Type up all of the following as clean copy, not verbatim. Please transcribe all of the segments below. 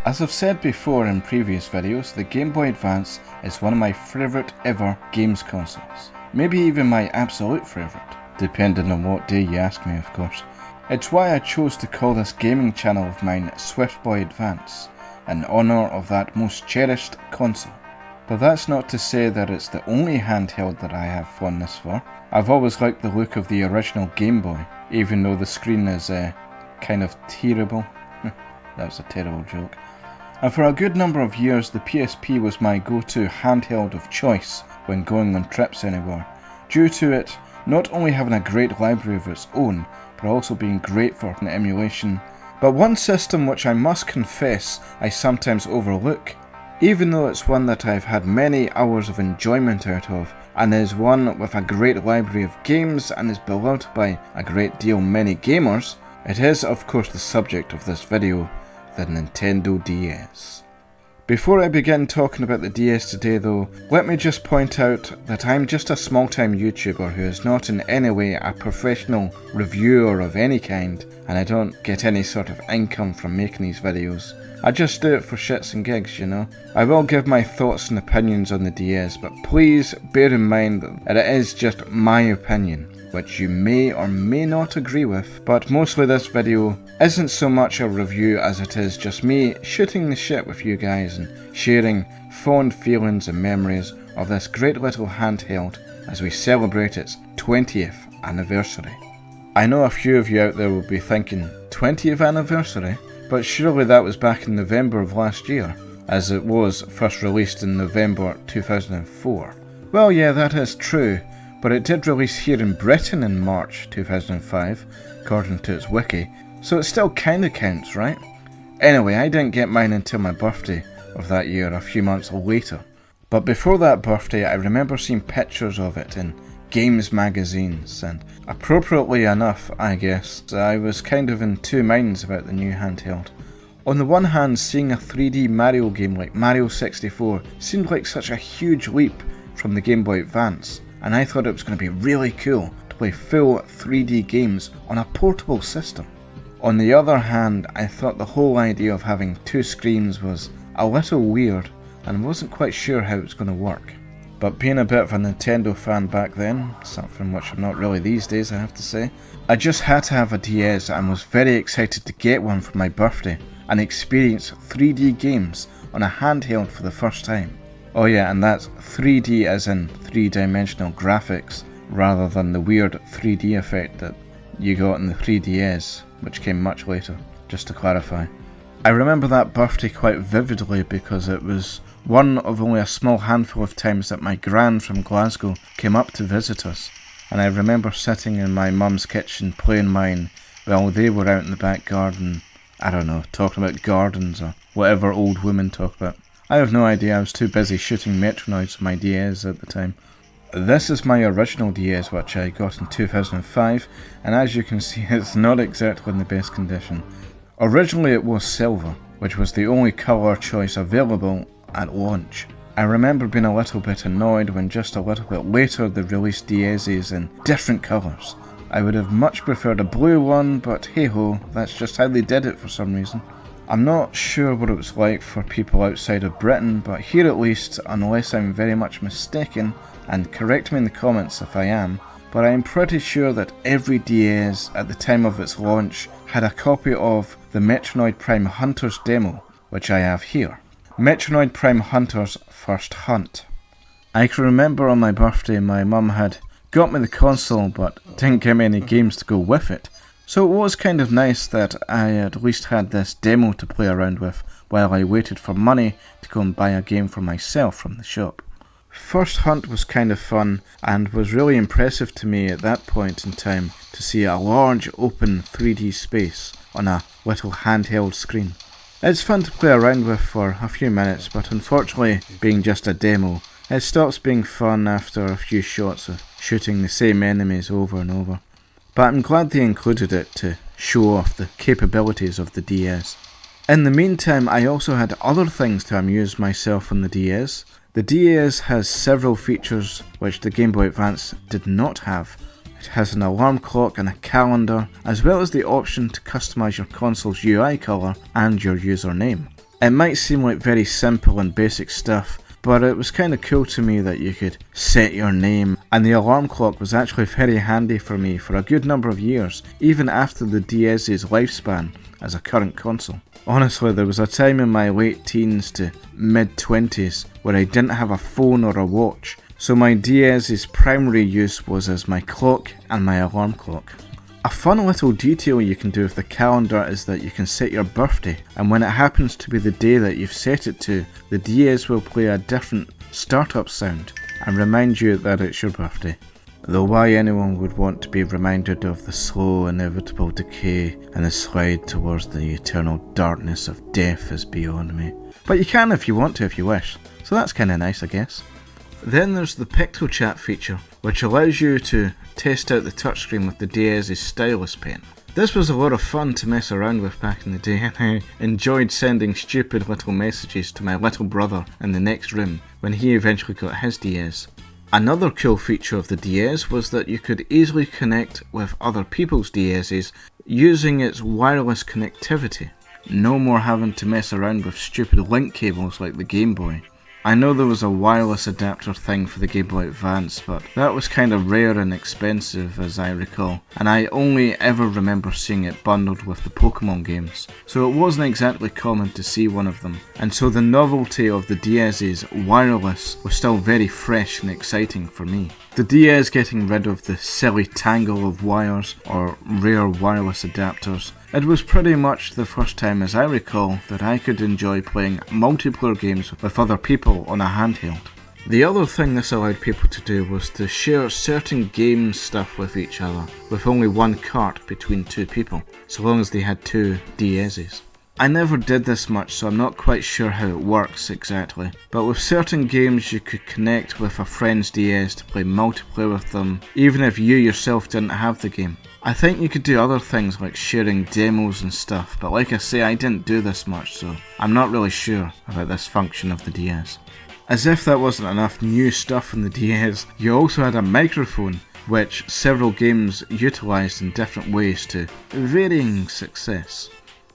As I've said before in previous videos, the Game Boy Advance is one of my favourite ever games consoles. Maybe even my absolute favourite, depending on what day you ask me, of course. It's why I chose to call this gaming channel of mine Swift Boy Advance, in honour of that most cherished console. But that's not to say that it's the only handheld that I have fondness for. I've always liked the look of the original Game Boy, even though the screen is kind of terrible. That was a terrible joke. And for a good number of years the PSP was my go-to handheld of choice when going on trips anywhere, due to it not only having a great library of its own, but also being great for an emulation. But one system which I must confess I sometimes overlook, even though it's one that I've had many hours of enjoyment out of, and is one with a great library of games and is beloved by a great deal many gamers, it is of course the subject of this video, the Nintendo DS. Before I begin talking about the DS today though, let me just point out that I'm just a small-time YouTuber who is not in any way a professional reviewer of any kind, and I don't get any sort of income from making these videos. I just do it for shits and gigs, you know. I will give my thoughts and opinions on the DS, but please bear in mind that it is just my opinion, which you may or may not agree with, but mostly this video isn't so much a review as it is just me shooting the shit with you guys and sharing fond feelings and memories of this great little handheld as we celebrate its 20th anniversary. I know a few of you out there will be thinking, 20th anniversary? But surely that was back in November of last year, as it was first released in November 2004. Well yeah, that is true, but it did release here in Britain in March 2005, according to its wiki, so it still kinda counts, right? Anyway, I didn't get mine until my birthday of that year, a few months later. But before that birthday, I remember seeing pictures of it in games magazines, and appropriately enough, I guess, I was kind of in two minds about the new handheld. On the one hand, seeing a 3D Mario game like Mario 64 seemed like such a huge leap from the Game Boy Advance, and I thought it was going to be really cool to play full 3D games on a portable system. On the other hand, I thought the whole idea of having two screens was a little weird and wasn't quite sure how it was going to work. But being a bit of a Nintendo fan back then, something which I'm not really these days I have to say, I just had to have a DS and was very excited to get one for my birthday and experience 3D games on a handheld for the first time. Oh yeah, and that's 3D as in three-dimensional graphics, rather than the weird 3D effect that you got in the 3DS, which came much later, just to clarify. I remember that birthday quite vividly because it was one of only a small handful of times that my gran from Glasgow came up to visit us, and I remember sitting in my mum's kitchen playing mine while they were out in the back garden, I don't know, talking about gardens or whatever old women talk about. I have no idea, I was too busy shooting Metroids on my DS at the time. This is my original DS which I got in 2005, and as you can see it's not exactly in the best condition. Originally it was silver, which was the only colour choice available at launch. I remember being a little bit annoyed when just a little bit later they released DS's in different colours. I would have much preferred a blue one, but hey ho, that's just how they did it for some reason. I'm not sure what it was like for people outside of Britain, but here at least, unless I'm very much mistaken, and correct me in the comments if I am, but I am pretty sure that every DS at the time of its launch had a copy of the Metroid Prime Hunters demo, which I have here. Metroid Prime Hunters First Hunt. I can remember on my birthday my mum had got me the console but didn't give me any games to go with it, so it was kind of nice that I at least had this demo to play around with while I waited for money to go and buy a game for myself from the shop. First Hunt was kind of fun and was really impressive to me at that point in time to see a large open 3D space on a little handheld screen. It's fun to play around with for a few minutes, but unfortunately, being just a demo, it stops being fun after a few shots of shooting the same enemies over and over. But I'm glad they included it to show off the capabilities of the DS. In the meantime, I also had other things to amuse myself on the DS. The DS has several features which the Game Boy Advance did not have. It It has an alarm clock and a calendar, as well as the option to customize your console's UI color and your username. It might seem like very simple and basic stuff, but it was kind of cool to me that you could set your name, and the alarm clock was actually very handy for me for a good number of years, even after the DS's lifespan as a current console. Honestly, there was a time in my late teens to mid-20s where I didn't have a phone or a watch, so my DS's primary use was as my clock and my alarm clock. A fun little detail you can do with the calendar is that you can set your birthday, and when it happens to be the day that you've set it to, the DS will play a different startup sound and remind you that it's your birthday. Though why anyone would want to be reminded of the slow, inevitable decay and the slide towards the eternal darkness of death is beyond me. But you can if you want to, if you wish, so that's kinda nice, I guess. Then there's the PictoChat feature, which allows you to test out the touchscreen with the DS's stylus pen. This was a lot of fun to mess around with back in the day, and I enjoyed sending stupid little messages to my little brother in the next room when he eventually got his DS. Another cool feature of the DS was that you could easily connect with other people's DS's using its wireless connectivity. No more having to mess around with stupid link cables like the Game Boy. I know there was a wireless adapter thing for the Game Boy Advance, but that was kind of rare and expensive as I recall, and I only ever remember seeing it bundled with the Pokemon games, so it wasn't exactly common to see one of them, and so the novelty of the DS's wireless was still very fresh and exciting for me. The DS getting rid of the silly tangle of wires or rare wireless adapters, it was pretty much the first time as I recall that I could enjoy playing multiplayer games with other people on a handheld. The other thing this allowed people to do was to share certain game stuff with each other, with only one cart between two people, so long as they had two DS's. I never did this much, so I'm not quite sure how it works exactly, but with certain games you could connect with a friend's DS to play multiplayer with them, even if you yourself didn't have the game. I think you could do other things like sharing demos and stuff, but like I say, I didn't do this much, so I'm not really sure about this function of the DS. As if that wasn't enough new stuff in the DS, you also had a microphone, which several games utilised in different ways to varying success.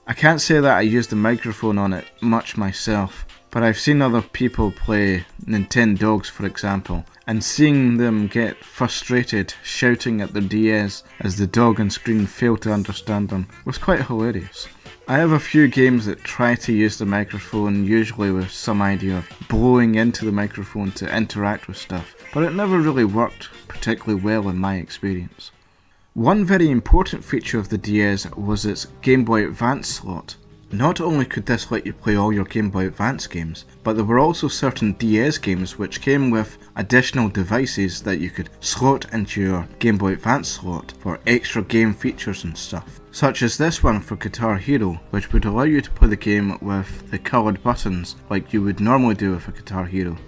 I can't say that I used the microphone on it much myself, but I've seen other people play Nintendogs, for example, and seeing them get frustrated shouting at their DS as the dog on screen failed to understand them was quite hilarious. I have a few games that try to use the microphone, usually with some idea of blowing into the microphone to interact with stuff, but it never really worked particularly well in my experience. One very important feature of the DS was its Game Boy Advance slot. Not only could this let you play all your Game Boy Advance games, but there were also certain DS games which came with additional devices that you could slot into your Game Boy Advance slot for extra game features and stuff. Such as this one for Guitar Hero, which would allow you to play the game with the coloured buttons like you would normally do with a Guitar Hero.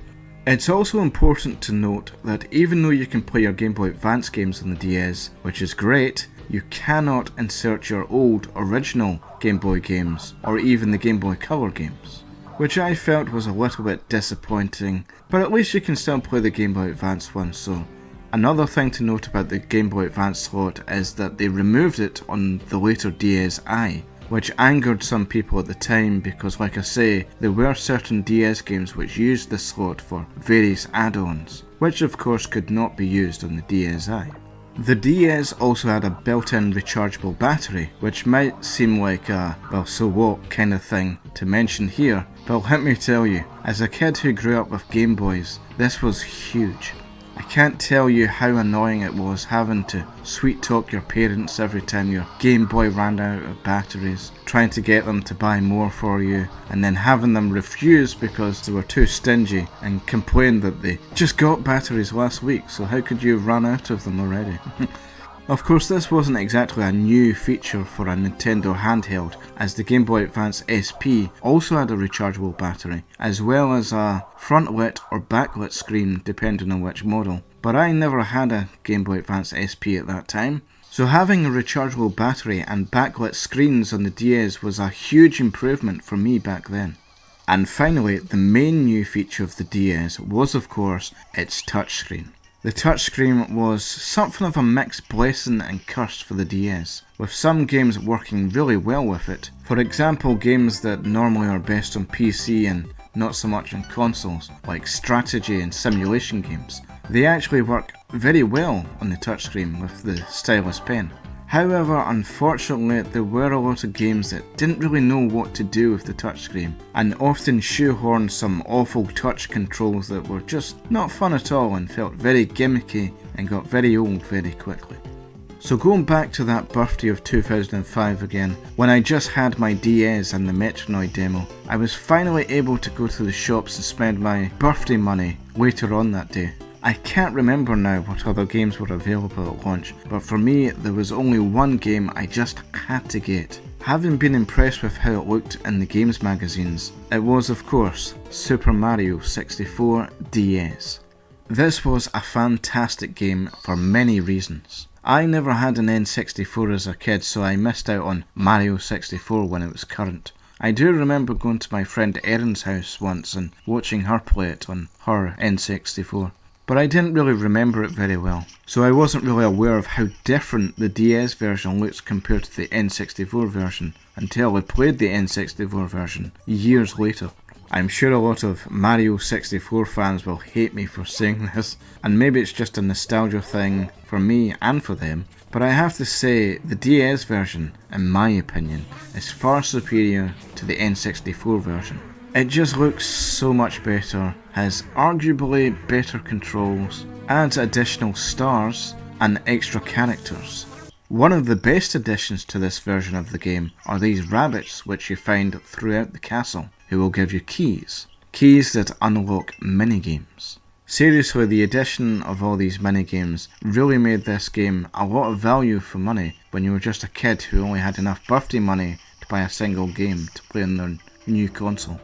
It's also important to note that even though you can play your Game Boy Advance games on the DS, which is great, you cannot insert your old original Game Boy games, or even the Game Boy Color games, which I felt was a little bit disappointing, but at least you can still play the Game Boy Advance one. So another thing to note about the Game Boy Advance slot is that they removed it on the later DSi, which angered some people at the time because, like I say, there were certain DS games which used the slot for various add-ons, which of course could not be used on the DSi. The DS also had a built-in rechargeable battery, which might seem like a well so what kind of thing to mention here, but let me tell you, as a kid who grew up with Game Boys, this was huge. I can't tell you how annoying it was having to sweet talk your parents every time your Game Boy ran out of batteries, trying to get them to buy more for you, and then having them refuse because they were too stingy and complain that they just got batteries last week, so how could you run out of them already? Of course, this wasn't exactly a new feature for a Nintendo handheld, as the Game Boy Advance SP also had a rechargeable battery, as well as a front-lit or backlit screen depending on which model. But I never had a Game Boy Advance SP at that time, so having a rechargeable battery and backlit screens on the DS was a huge improvement for me back then. And finally, the main new feature of the DS was of course its touchscreen. The touchscreen was something of a mixed blessing and curse for the DS, with some games working really well with it. For example, games that normally are best on PC and not so much on consoles, like strategy and simulation games. They actually work very well on the touchscreen with the stylus pen. However, unfortunately, there were a lot of games that didn't really know what to do with the touchscreen, and often shoehorned some awful touch controls that were just not fun at all and felt very gimmicky and got very old very quickly. So going back to that birthday of 2005 again, when I just had my DS and the Metronoid demo, I was finally able to go to the shops and spend my birthday money later on that day. I can't remember now what other games were available at launch, but for me there was only one game I just had to get. Having been impressed with how it looked in the games magazines, it was of course Super Mario 64 DS. This was a fantastic game for many reasons. I never had an N64 as a kid, so I missed out on Mario 64 when it was current. I do remember going to my friend Erin's house once and watching her play it on her N64. But I didn't really remember it very well, so I wasn't really aware of how different the DS version looks compared to the N64 version until I played the N64 version years later. I'm sure a lot of Mario 64 fans will hate me for saying this, and maybe it's just a nostalgia thing for me and for them, but I have to say the DS version, in my opinion, is far superior to the N64 version. It just looks so much better, has arguably better controls, adds additional stars and extra characters. One of the best additions to this version of the game are these rabbits which you find throughout the castle, who will give you keys that unlock minigames. Seriously, the addition of all these minigames really made this game a lot of value for money when you were just a kid who only had enough birthday money to buy a single game to play on their new console.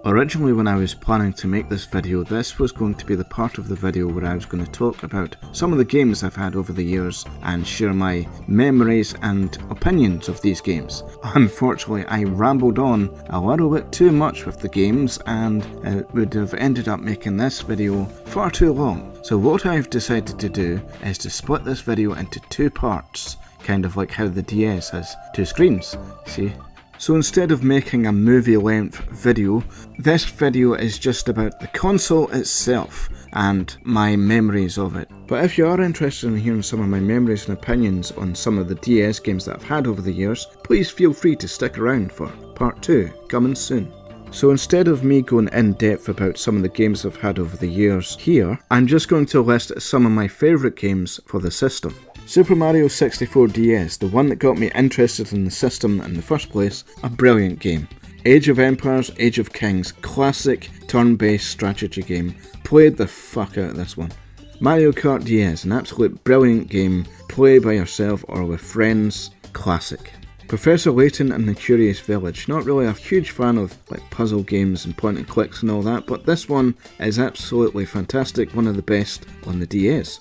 Originally, when I was planning to make this video, this was going to be the part of the video where I was going to talk about some of the games I've had over the years and share my memories and opinions of these games. Unfortunately, I rambled on a little bit too much with the games and it would have ended up making this video far too long. So what I've decided to do is to split this video into two parts, kind of like how the DS has two screens, see? So instead of making a movie-length video, this video is just about the console itself and my memories of it. But if you are interested in hearing some of my memories and opinions on some of the DS games that I've had over the years, please feel free to stick around for part 2, coming soon. So instead of me going in depth about some of the games I've had over the years here, I'm just going to list some of my favourite games for the system. Super Mario 64 DS, the one that got me interested in the system in the first place, a brilliant game. Age of Empires, Age of Kings, classic turn-based strategy game. Played the fuck out of this one. Mario Kart DS, an absolute brilliant game. Play by yourself or with friends, classic. Professor Layton and the Curious Village, not really a huge fan of like puzzle games and point and clicks and all that, but this one is absolutely fantastic, one of the best on the DS.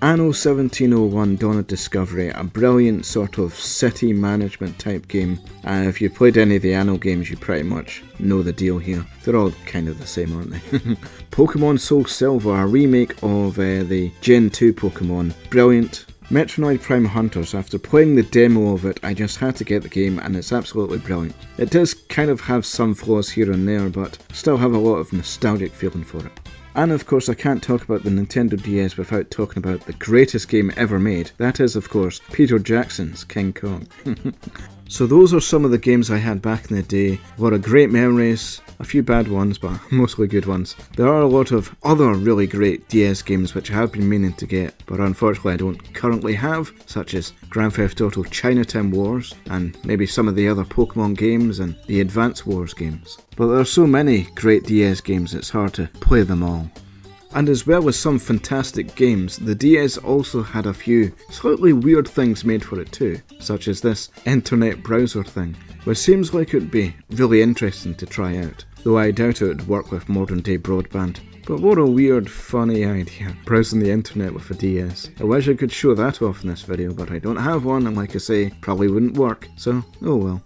Anno 1701 Dawn of Discovery, a brilliant sort of city management type game. If you've played any of the Anno games, you pretty much know the deal here. They're all kind of the same, aren't they? Pokemon Soul Silver, a remake of the Gen 2 Pokemon. Brilliant. Metronoid Prime Hunters, after playing the demo of it, I just had to get the game and it's absolutely brilliant. It does kind of have some flaws here and there, but still have a lot of nostalgic feeling for it. And of course I can't talk about the Nintendo DS without talking about the greatest game ever made. That is of course Peter Jackson's King Kong. So those are some of the games I had back in the day. A lot of great memories, a few bad ones, but mostly good ones. There are a lot of other really great DS games which I have been meaning to get, but unfortunately I don't currently have, such as Grand Theft Auto Chinatown Wars, and maybe some of the other Pokemon games and the Advance Wars games. But there are so many great DS games it's hard to play them all. And as well as some fantastic games, the DS also had a few slightly weird things made for it too, such as this internet browser thing, which seems like it would be really interesting to try out, though I doubt it would work with modern day broadband. But what a weird, funny idea, browsing the internet with a DS. I wish I could show that off in this video, but I don't have one, and like I say, probably wouldn't work, so oh well.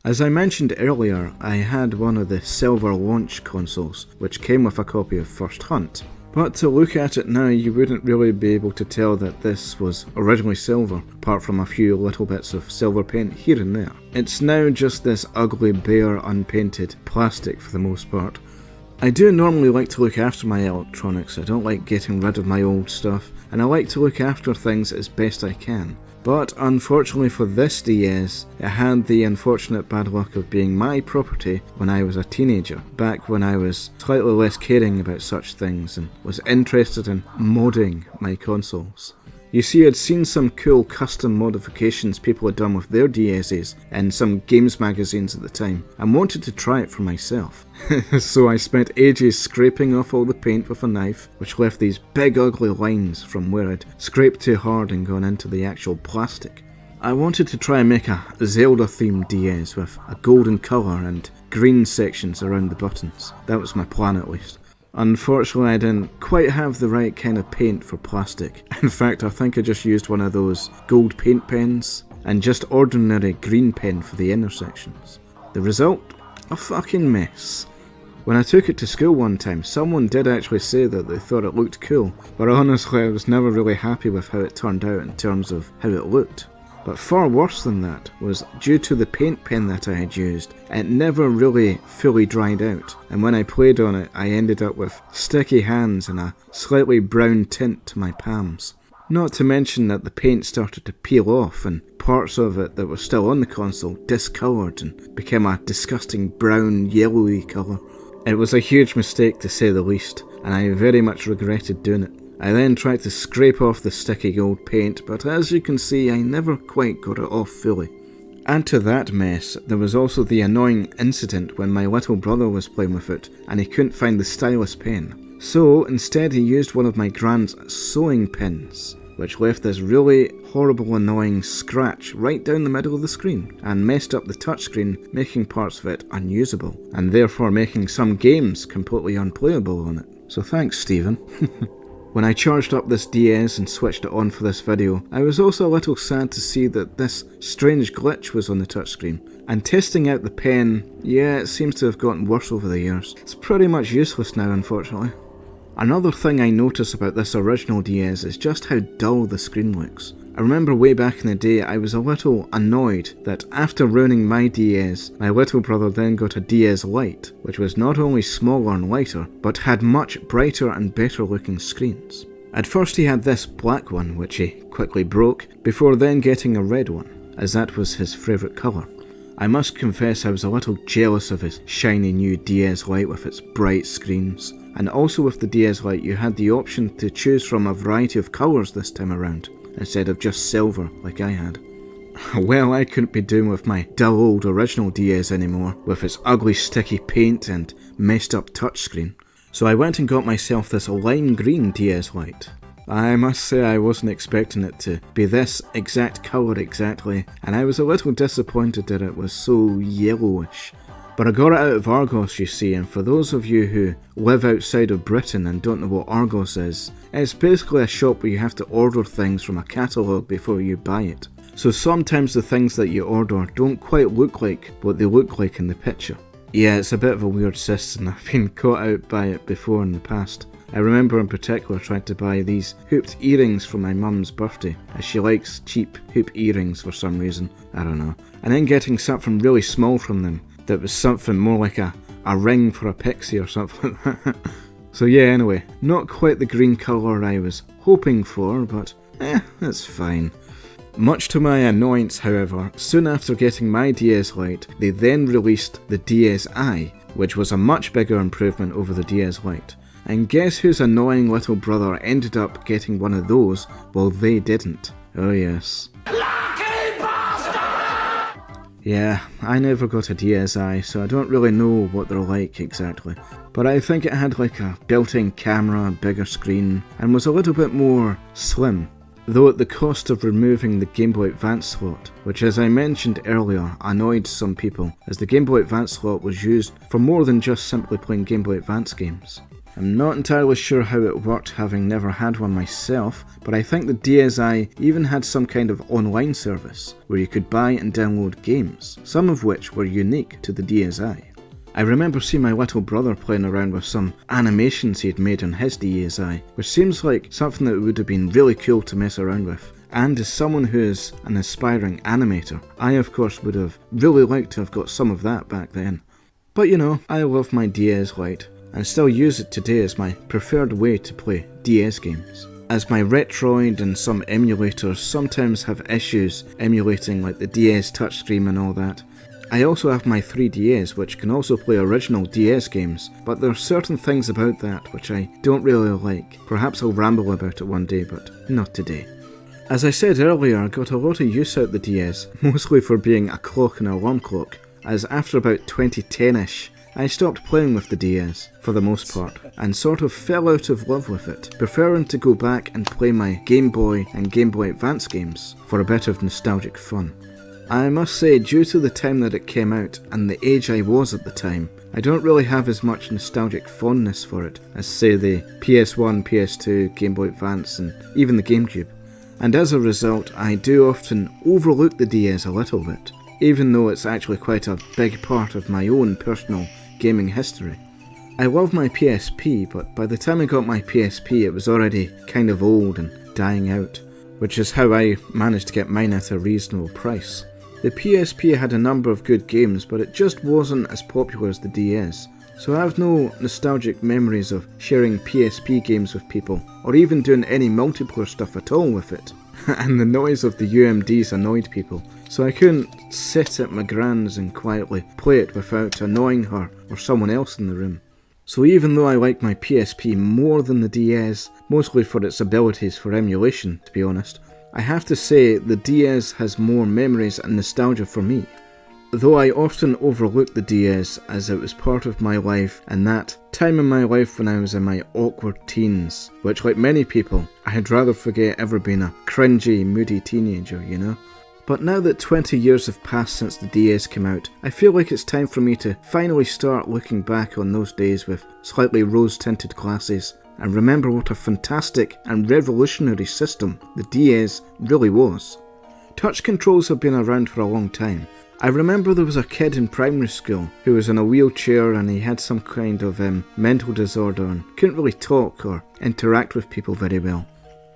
As I mentioned earlier, I had one of the silver launch consoles, which came with a copy of First Hunt. But to look at it now, you wouldn't really be able to tell that this was originally silver, apart from a few little bits of silver paint here and there. It's now just this ugly, bare, unpainted plastic for the most part. I do normally like to look after my electronics. I don't like getting rid of my old stuff, and I like to look after things as best I can. But unfortunately for this DS, it had the unfortunate bad luck of being my property when I was a teenager, back when I was slightly less caring about such things and was interested in modding my consoles. You see, I'd seen some cool custom modifications people had done with their DS's in some games magazines at the time, and wanted to try it for myself. So I spent ages scraping off all the paint with a knife, which left these big ugly lines from where I'd scraped too hard and gone into the actual plastic. I wanted to try and make a Zelda-themed DS with a golden colour and green sections around the buttons. That was my plan at least. Unfortunately, I didn't quite have the right kind of paint for plastic. In fact, I think I just used one of those gold paint pens and just ordinary green pen for the intersections. The result? A fucking mess. When I took it to school one time, someone did actually say that they thought it looked cool, but honestly I was never really happy with how it turned out in terms of how it looked. But far worse than that was due to the paint pen that I had used, it never really fully dried out, and when I played on it I ended up with sticky hands and a slightly brown tint to my palms. Not to mention that the paint started to peel off and parts of it that were still on the console discoloured and became a disgusting brown yellowy colour. It was a huge mistake to say the least, and I very much regretted doing it. I then tried to scrape off the sticky gold paint, but as you can see I never quite got it off fully. Add to that mess, there was also the annoying incident when my little brother was playing with it and he couldn't find the stylus pen. So instead he used one of my grand's sewing pins, which left this really horrible annoying scratch right down the middle of the screen and messed up the touchscreen, making parts of it unusable and therefore making some games completely unplayable on it. So thanks, Stephen. When I charged up this DS and switched it on for this video, I was also a little sad to see that this strange glitch was on the touchscreen. And testing out the pen, yeah, it seems to have gotten worse over the years. It's pretty much useless now, unfortunately. Another thing I notice about this original DS is just how dull the screen looks. I remember way back in the day I was a little annoyed that after ruining my DS, my little brother then got a DS Lite, which was not only smaller and lighter, but had much brighter and better looking screens. At first he had this black one, which he quickly broke, before then getting a red one, as that was his favourite colour. I must confess I was a little jealous of his shiny new DS Lite with its bright screens, and also with the DS Lite you had the option to choose from a variety of colours this time around, instead of just silver like I had. Well, I couldn't be doing with my dull old original DS anymore, with its ugly sticky paint and messed up touchscreen, so I went and got myself this lime green DS Lite. I must say I wasn't expecting it to be this exact colour exactly, and I was a little disappointed that it was so yellowish. But I got it out of Argos, you see, and for those of you who live outside of Britain and don't know what Argos is, it's basically a shop where you have to order things from a catalogue before you buy it. So sometimes the things that you order don't quite look like what they look like in the picture. Yeah, it's a bit of a weird system. I've been caught out by it before in the past. I remember in particular trying to buy these hooped earrings for my mum's birthday, as she likes cheap hoop earrings for some reason, I don't know, and then getting something really small from them that was something more like a ring for a pixie or something like that. So yeah, anyway, not quite the green colour I was hoping for, but that's fine. Much to my annoyance, however, soon after getting my DS Lite, they then released the DSi, which was a much bigger improvement over the DS Lite. And guess whose annoying little brother ended up getting one of those while they didn't? Oh yes. Yeah, I never got a DSi, so I don't really know what they're like exactly. But I think it had like a built-in camera, bigger screen, and was a little bit more slim. Though at the cost of removing the Game Boy Advance slot, which as I mentioned earlier annoyed some people, as the Game Boy Advance slot was used for more than just simply playing Game Boy Advance games. I'm not entirely sure how it worked, having never had one myself, but I think the DSi even had some kind of online service where you could buy and download games, some of which were unique to the DSi. I remember seeing my little brother playing around with some animations he had made on his DSi, which seems like something that would have been really cool to mess around with. And as someone who is an aspiring animator, I of course would have really liked to have got some of that back then. But you know, I love my DS Lite, and still use it today as my preferred way to play DS games. As my Retroid and some emulators sometimes have issues emulating like the DS touchscreen and all that, I also have my 3DS which can also play original DS games, but there are certain things about that which I don't really like. Perhaps I'll ramble about it one day, but not today. As I said earlier, I got a lot of use out the DS, mostly for being a clock and alarm clock, as after about 2010ish, I stopped playing with the DS, for the most part, and sort of fell out of love with it, preferring to go back and play my Game Boy and Game Boy Advance games for a bit of nostalgic fun. I must say, due to the time that it came out and the age I was at the time, I don't really have as much nostalgic fondness for it as say the PS1, PS2, Game Boy Advance and even the GameCube. And as a result, I do often overlook the DS a little bit, even though it's actually quite a big part of my own personal gaming history. I love my PSP, but by the time I got my PSP it was already kind of old and dying out, which is how I managed to get mine at a reasonable price. The PSP had a number of good games, but it just wasn't as popular as the DS, so I have no nostalgic memories of sharing PSP games with people, or even doing any multiplayer stuff at all with it. And the noise of the UMDs annoyed people, so I couldn't sit at my gran's and quietly play it without annoying her or someone else in the room. So even though I like my PSP more than the DS, mostly for its abilities for emulation to be honest, I have to say the DS has more memories and nostalgia for me. Though I often overlook the DS as it was part of my life and that time in my life when I was in my awkward teens, which like many people, I'd rather forget ever being a cringy, moody teenager, you know? But now that 20 years have passed since the DS came out, I feel like it's time for me to finally start looking back on those days with slightly rose-tinted glasses and remember what a fantastic and revolutionary system the DS really was. Touch controls have been around for a long time. I remember there was a kid in primary school who was in a wheelchair and he had some kind of mental disorder and couldn't really talk or interact with people very well.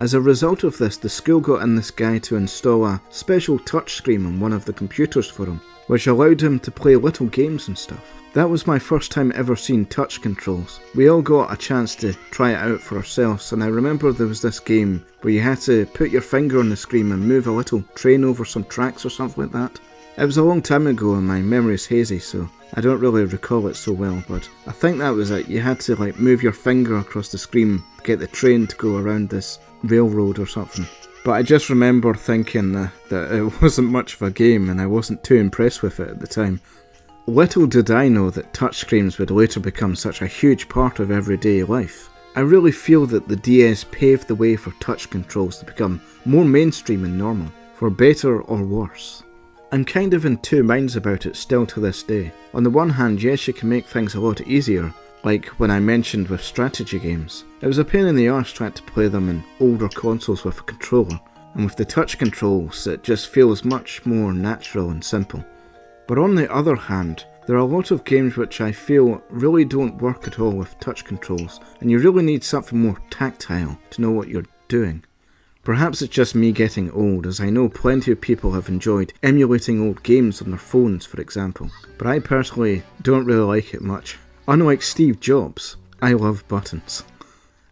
As a result of this, the school got in this guy to install a special touchscreen on one of the computers for him, which allowed him to play little games and stuff. That was my first time ever seeing touch controls. We all got a chance to try it out for ourselves, and I remember there was this game where you had to put your finger on the screen and move a little train over some tracks or something like that. It was a long time ago and my memory's hazy, so I don't really recall it so well, but I think that was it. You had to like move your finger across the screen to get the train to go around this railroad or something. But I just remember thinking that it wasn't much of a game and I wasn't too impressed with it at the time. Little did I know that touchscreens would later become such a huge part of everyday life. I really feel that the DS paved the way for touch controls to become more mainstream and normal, for better or worse. I'm kind of in two minds about it still to this day. On the one hand, yes, you can make things a lot easier, like when I mentioned with strategy games. It was a pain in the arse trying to play them in older consoles with a controller, and with the touch controls it just feels much more natural and simple. But on the other hand, there are a lot of games which I feel really don't work at all with touch controls, and you really need something more tactile to know what you're doing. Perhaps it's just me getting old, as I know plenty of people have enjoyed emulating old games on their phones, for example, but I personally don't really like it much. Unlike Steve Jobs, I love buttons.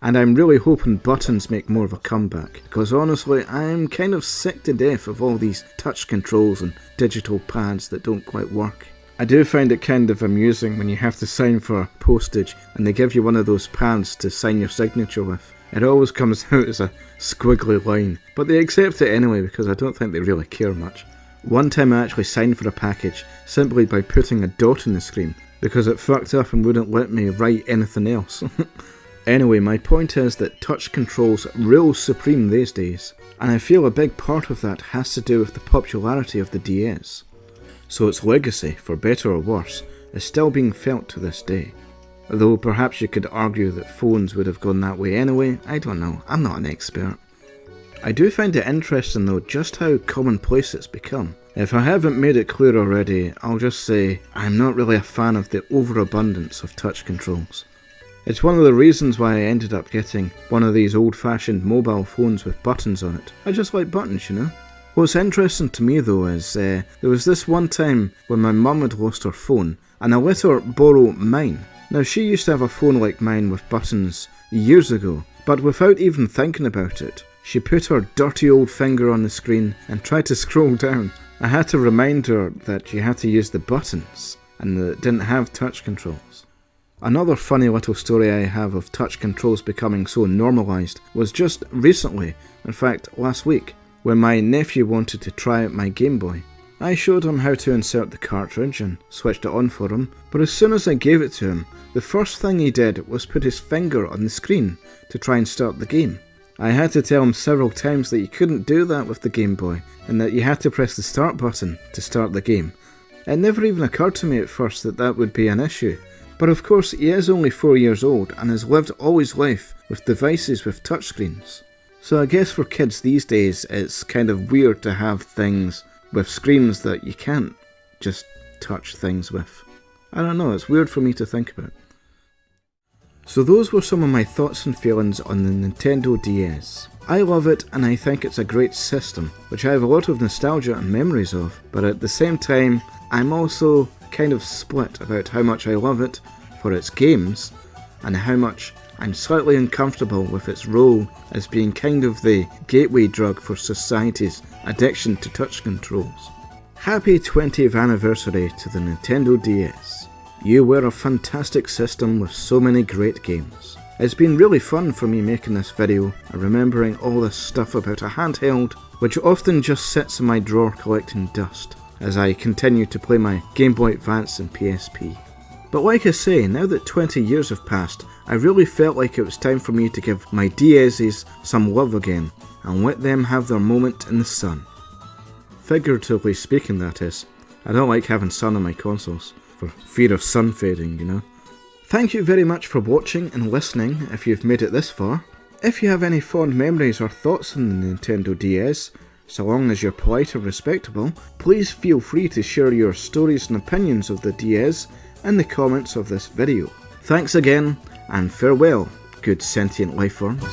And I'm really hoping buttons make more of a comeback, because honestly, I'm kind of sick to death of all these touch controls and digital pads that don't quite work. I do find it kind of amusing when you have to sign for postage and they give you one of those pads to sign your signature with. It always comes out as a squiggly line, but they accept it anyway because I don't think they really care much. One time I actually signed for a package simply by putting a dot in the screen because it fucked up and wouldn't let me write anything else. Anyway, my point is that touch controls rule supreme these days, and I feel a big part of that has to do with the popularity of the DS. So its legacy, for better or worse, is still being felt to this day. Though perhaps you could argue that phones would have gone that way anyway, I don't know, I'm not an expert. I do find it interesting though just how commonplace it's become. If I haven't made it clear already, I'll just say I'm not really a fan of the overabundance of touch controls. It's one of the reasons why I ended up getting one of these old-fashioned mobile phones with buttons on it. I just like buttons, you know. What's interesting to me though is there was this one time when my mum had lost her phone and I let her borrow mine. Now she used to have a phone like mine with buttons years ago, but without even thinking about it, she put her dirty old finger on the screen and tried to scroll down. I had to remind her that you had to use the buttons and that it didn't have touch controls. Another funny little story I have of touch controls becoming so normalised was just recently, in fact last week, when my nephew wanted to try out my Game Boy. I showed him how to insert the cartridge and switched it on for him, but as soon as I gave it to him, the first thing he did was put his finger on the screen to try and start the game. I had to tell him several times that you couldn't do that with the Game Boy, and that you had to press the start button to start the game. It never even occurred to me at first that that would be an issue. But of course he is only 4 years old and has lived all his life with devices with touchscreens. So I guess for kids these days it's kind of weird to have things with screens that you can't just touch things with. I don't know, it's weird for me to think about. So those were some of my thoughts and feelings on the Nintendo DS. I love it and I think it's a great system, which I have a lot of nostalgia and memories of, but at the same time I'm also kind of split about how much I love it for its games and how much I'm slightly uncomfortable with its role as being kind of the gateway drug for society's addiction to touch controls. Happy 20th anniversary to the Nintendo DS. You were a fantastic system with so many great games. It's been really fun for me making this video and remembering all this stuff about a handheld which often just sits in my drawer collecting dust as I continue to play my Game Boy Advance and PSP. But like I say, now that 20 years have passed, I really felt like it was time for me to give my DS's some love again and let them have their moment in the sun. Figuratively speaking, that is. I don't like having sun on my consoles, for fear of sun fading, you know. Thank you very much for watching and listening if you've made it this far. If you have any fond memories or thoughts on the Nintendo DS, so long as you're polite and respectable, please feel free to share your stories and opinions of the DS in the comments of this video. Thanks again, and farewell, good sentient life forms.